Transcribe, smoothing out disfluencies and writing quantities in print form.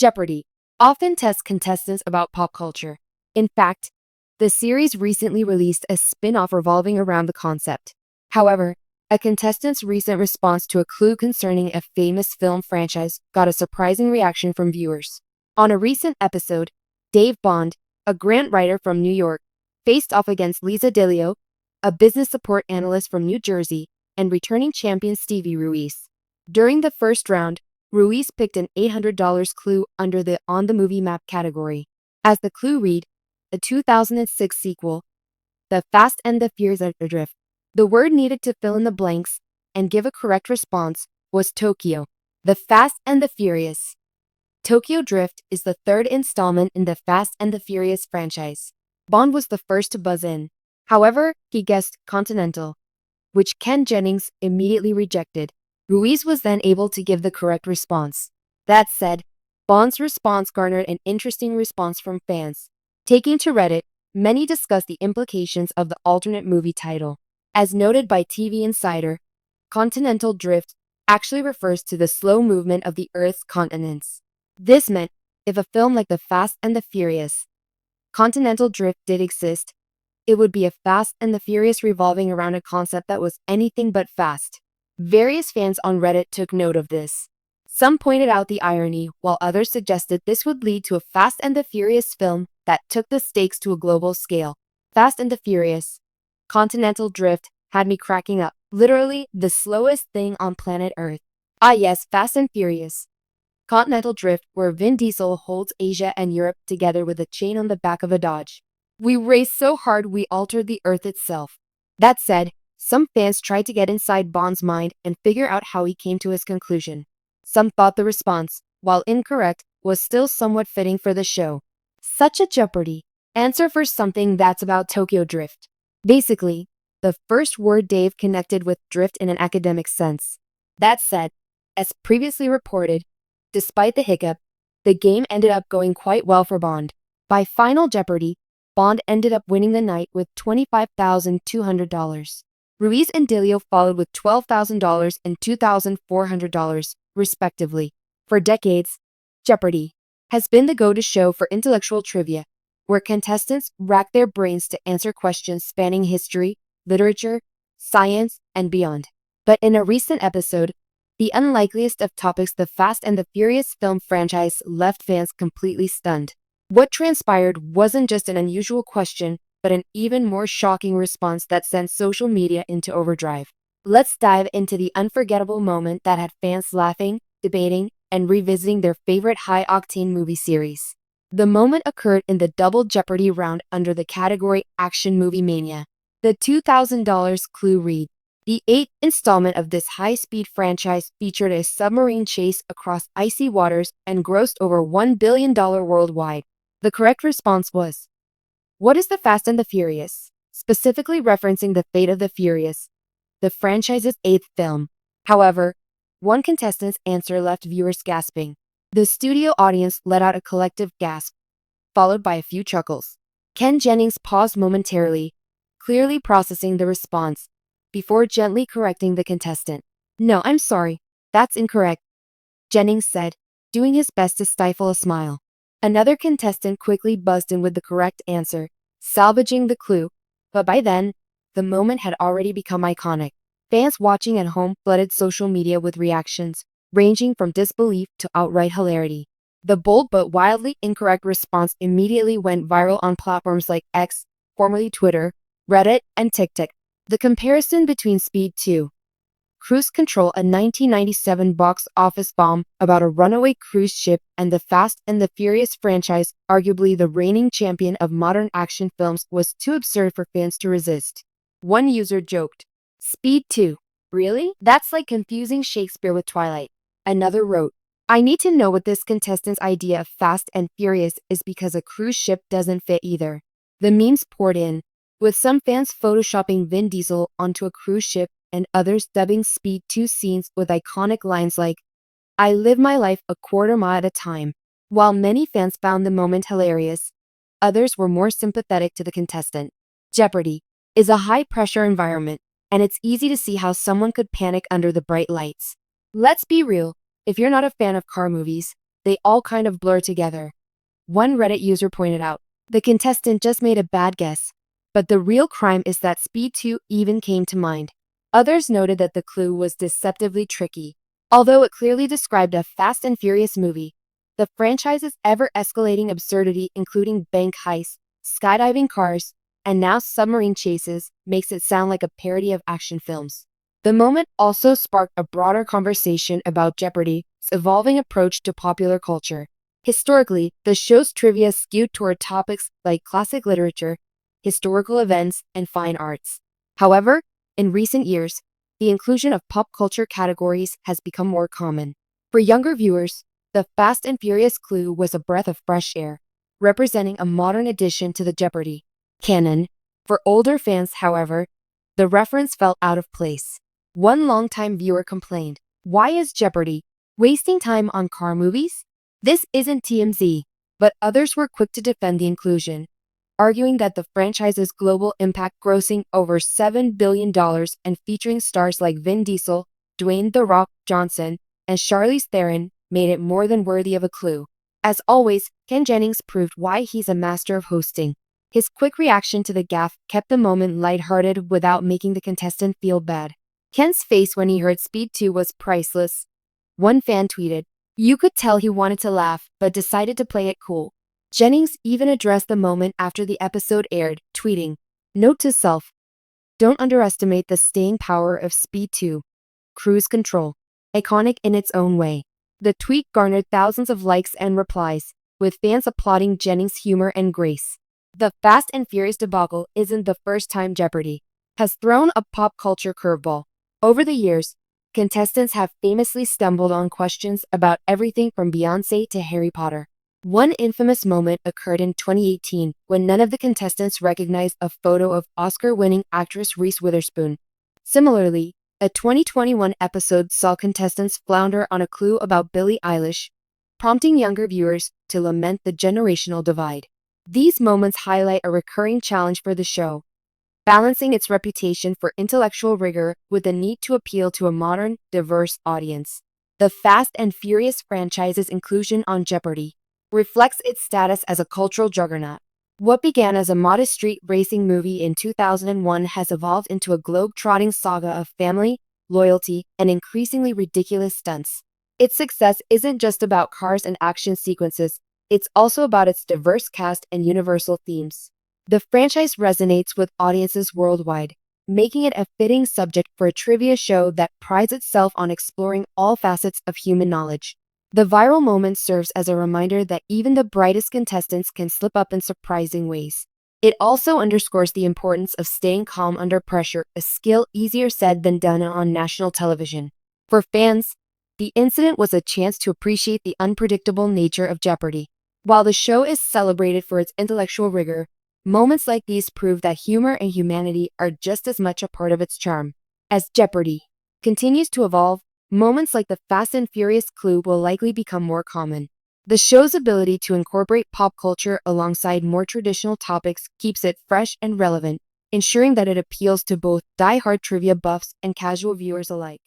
Jeopardy often tests contestants about pop culture. In fact, the series recently released a spin-off revolving around the concept. However, a contestant's recent response to a clue concerning a famous film franchise got a surprising reaction from viewers. On a recent episode, Dave Bond, a grant writer from New York, faced off against Lisa DeLeo, a business support analyst from New Jersey, and returning champion Stevie Ruiz. During the first round, Ruiz picked an $800 clue under the On the Movie Map category. As the clue read, a 2006 sequel, The Fast and the Furious Drift. The word needed to fill in the blanks and give a correct response was Tokyo. The Fast and the Furious. Tokyo Drift is the third installment in the Fast and the Furious franchise. Bond was the first to buzz in. However, he guessed Continental, which Ken Jennings immediately rejected. Ruiz was then able to give the correct response. That said, Bond's response garnered an interesting response from fans. Taking to Reddit, many discussed the implications of the alternate movie title. As noted by TV Insider, Continental Drift actually refers to the slow movement of the Earth's continents. This meant, if a film like The Fast and the Furious, Continental Drift did exist, it would be a Fast and the Furious revolving around a concept that was anything but fast. Various fans on Reddit took note of this. Some pointed out the irony, while others suggested this would lead to a Fast and the Furious film that took the stakes to a global scale. Fast and the Furious, Continental Drift had me cracking up. Literally, the slowest thing on planet Earth. Ah yes, Fast and Furious. Continental Drift, where Vin Diesel holds Asia and Europe together with a chain on the back of a Dodge. We raced so hard we altered the Earth itself. That said, some fans tried to get inside Bond's mind and figure out how he came to his conclusion. Some thought the response, while incorrect, was still somewhat fitting for the show. Such a Jeopardy answer for something that's about Tokyo Drift. Basically, the first word Dave connected with drift in an academic sense. That said, as previously reported, despite the hiccup, the game ended up going quite well for Bond. By Final Jeopardy, Bond ended up winning the night with $25,200. Ruiz and DeLeo followed with $12,000 and $2,400, respectively. For decades, Jeopardy has been the go-to show for intellectual trivia, where contestants rack their brains to answer questions spanning history, literature, science, and beyond. But in a recent episode, the unlikeliest of topics, the Fast and the Furious film franchise, left fans completely stunned. What transpired wasn't just an unusual question, but an even more shocking response that sent social media into overdrive. Let's dive into the unforgettable moment that had fans laughing, debating, and revisiting their favorite high-octane movie series. The moment occurred in the Double Jeopardy round under the category Action Movie Mania. The $2,000 clue read. The 8th installment of this high-speed franchise featured a submarine chase across icy waters and grossed over $1 billion worldwide. The correct response was, what is the Fast and the Furious? Specifically referencing the Fate of the Furious, the franchise's 8th film. However, one contestant's answer left viewers gasping. The studio audience let out a collective gasp, followed by a few chuckles. Ken Jennings paused momentarily, clearly processing the response, before gently correcting the contestant. No, I'm sorry, that's incorrect, Jennings said, doing his best to stifle a smile. Another contestant quickly buzzed in with the correct answer, salvaging the clue, but by then, the moment had already become iconic. Fans watching at home flooded social media with reactions, ranging from disbelief to outright hilarity. The bold but wildly incorrect response immediately went viral on platforms like X, formerly Twitter, Reddit, and TikTok. The comparison between Speed 2, Cruise Control, a 1997 box office bomb about a runaway cruise ship, and the Fast and the Furious franchise, arguably the reigning champion of modern action films, was too absurd for fans to resist. One user joked, "Speed 2? Really? That's like confusing Shakespeare with Twilight." Another wrote, "I need to know what this contestant's idea of Fast and Furious is because a cruise ship doesn't fit either." The memes poured in, with some fans photoshopping Vin Diesel onto a cruise ship and others dubbing Speed 2 scenes with iconic lines like, "I live my life a quarter mile at a time." While many fans found the moment hilarious, others were more sympathetic to the contestant. Jeopardy is a high-pressure environment, and it's easy to see how someone could panic under the bright lights. Let's be real, if you're not a fan of car movies, they all kind of blur together. One Reddit user pointed out, the contestant just made a bad guess, but the real crime is that Speed 2 even came to mind. Others noted that the clue was deceptively tricky. Although it clearly described a Fast and Furious movie, the franchise's ever-escalating absurdity, including bank heists, skydiving cars, and now submarine chases, makes it sound like a parody of action films. The moment also sparked a broader conversation about Jeopardy's evolving approach to popular culture. Historically, the show's trivia skewed toward topics like classic literature, historical events, and fine arts. However, in recent years, the inclusion of pop culture categories has become more common. For younger viewers, the Fast and Furious clue was a breath of fresh air, representing a modern addition to the Jeopardy canon. For older fans, however, the reference felt out of place. One longtime viewer complained, "Why is Jeopardy wasting time on car movies? This isn't TMZ," but others were quick to defend the inclusion, arguing that the franchise's global impact, grossing over $7 billion and featuring stars like Vin Diesel, Dwayne "The Rock" Johnson, and Charlize Theron, made it more than worthy of a clue. As always, Ken Jennings proved why he's a master of hosting. His quick reaction to the gaffe kept the moment lighthearted without making the contestant feel bad. Ken's face when he heard Speed 2 was priceless. One fan tweeted, "You could tell he wanted to laugh, but decided to play it cool." Jennings even addressed the moment after the episode aired, tweeting, "Note to self, don't underestimate the staying power of Speed 2. Cruise control. Iconic in its own way." The tweet garnered thousands of likes and replies, with fans applauding Jennings' humor and grace. The Fast and Furious debacle isn't the first time Jeopardy has thrown a pop culture curveball. Over the years, contestants have famously stumbled on questions about everything from Beyoncé to Harry Potter. One infamous moment occurred in 2018 when none of the contestants recognized a photo of Oscar-winning actress Reese Witherspoon. Similarly, a 2021 episode saw contestants flounder on a clue about Billie Eilish, prompting younger viewers to lament the generational divide. These moments highlight a recurring challenge for the show, balancing its reputation for intellectual rigor with the need to appeal to a modern, diverse audience. The Fast and Furious franchise's inclusion on Jeopardy reflects its status as a cultural juggernaut. What began as a modest street racing movie in 2001 has evolved into a globe-trotting saga of family, loyalty, and increasingly ridiculous stunts. Its success isn't just about cars and action sequences, it's also about its diverse cast and universal themes. The franchise resonates with audiences worldwide, making it a fitting subject for a trivia show that prides itself on exploring all facets of human knowledge. The viral moment serves as a reminder that even the brightest contestants can slip up in surprising ways. It also underscores the importance of staying calm under pressure, a skill easier said than done on national television. For fans, the incident was a chance to appreciate the unpredictable nature of Jeopardy. While the show is celebrated for its intellectual rigor, moments like these prove that humor and humanity are just as much a part of its charm. As Jeopardy continues to evolve, moments like the Fast and Furious clue will likely become more common. The show's ability to incorporate pop culture alongside more traditional topics keeps it fresh and relevant, ensuring that it appeals to both die-hard trivia buffs and casual viewers alike.